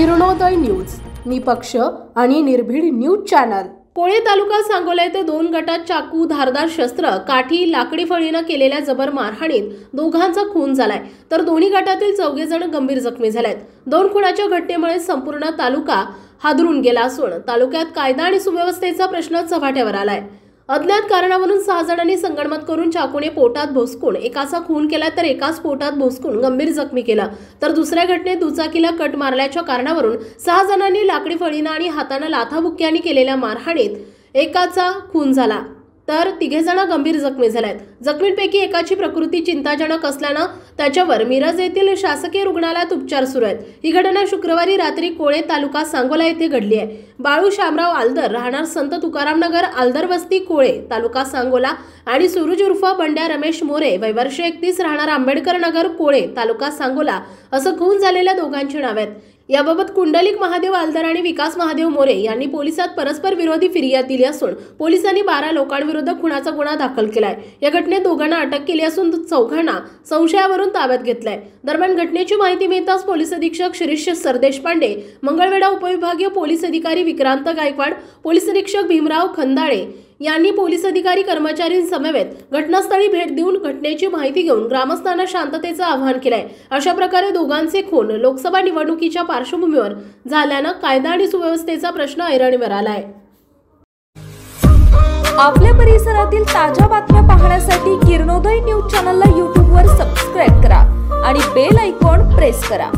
Kiranoday news, निपक्ष आणि निर्भीड न्यूज चॅनल। पोळे तालुका सांगोला येथे 2 गटात चाकू, धारदार शस्त्र, काठी, लाकडी फळीने केलेल्या जबर मारहाणीत दोघांचा खून झालाय, तर दोन्ही गटातील 4 जण गंभीर जखमी झालेत। 2 खुनाच्या घटनेमुळे संपूर्ण तालुका हादरून गेला असून तालुक्यात कायदा आणि सुव्यवस्थेचा प्रश्न चव्हाट्यावर आलाय। अज्ञात कारणावरून 6 जणांनी संगनमत करून चाकूने पोटात भोसकून एकाचा खून केला, तर एकाच पोटात भोसकून गंभीर जखमी केला, तर दुसऱ्या घटनेत दुचाकीला कट मारल्याच्या कारणावरून 6 जणांनी लाकडी फळीने आणि हाताने लाथाबुक्क्यांनी केलेल्या मारहाणीत एकाचा खून झाला, तर 3 जण गंभीर जखमी झालेत। जखमींपैकी एकाची प्रकृती चिंताजनक असल्याने त्याच्यावर मिरज येथील शासकीय रुग्णालयात उपचार सुरू आहेत। ही घटना शुक्रवारी रात्री कोळे तालुका सांगोला येथे घडली आहे। बाळू शामराव आलदर, राहणार संत तुकाराम नगर, आलदर वस्ती, कोळे तालुका सांगोला आणि सुरुज उर्फ बंड्या रमेश मोरे, वय वर्ष 31, राहणार आंबेडकर नगर, कोळे तालुका सांगोला असं खून झालेल्या दोघांची नावे आहेत। याबाबत कुंडलिक महादेव आलदर आणि विकास महादेव मोरे यांनी पोलिसात परस्पर विरोधी फिर्याद दिली असून पोलिसांनी 12 लोकांविरुद्ध खुनाचा गुन्हा दाखल केलाय। या घटनेत दोघांना अटक केली असून 4 संशयावरून ताब्यात घेतलाय। दरम्यान घटनेची माहिती मिळताच पोलीस अधीक्षक शिरीष सरदेशपांडे, मंगळवेढा उपविभागीय पोलीस अधिकारी विक्रांत गायकवाड, पोलीस अधीक्षक भीमराव खंदाळे यांनी पोलीस अधिकारी कर्मचाऱ्यांसमवेत घटनास्थळी भेट देऊन घटनेची माहिती घेऊन ग्रामस्थांना शांततेचं आवाहन केलंय। अशा प्रकारे दोघांचे खून लोकसभा निवडणुकीच्या पार्श्वभूमीवर झाल्यानं कायदा आणि सुव्यवस्थेचा प्रश्न ऐरणीवर आलाय। आपल्या परिसरातील ताज्या बातम्या पाहण्यासाठी किरणोदय न्यूज चॅनलला YouTube वर सबस्क्राइब करा आणि बेल आयकॉन प्रेस करा।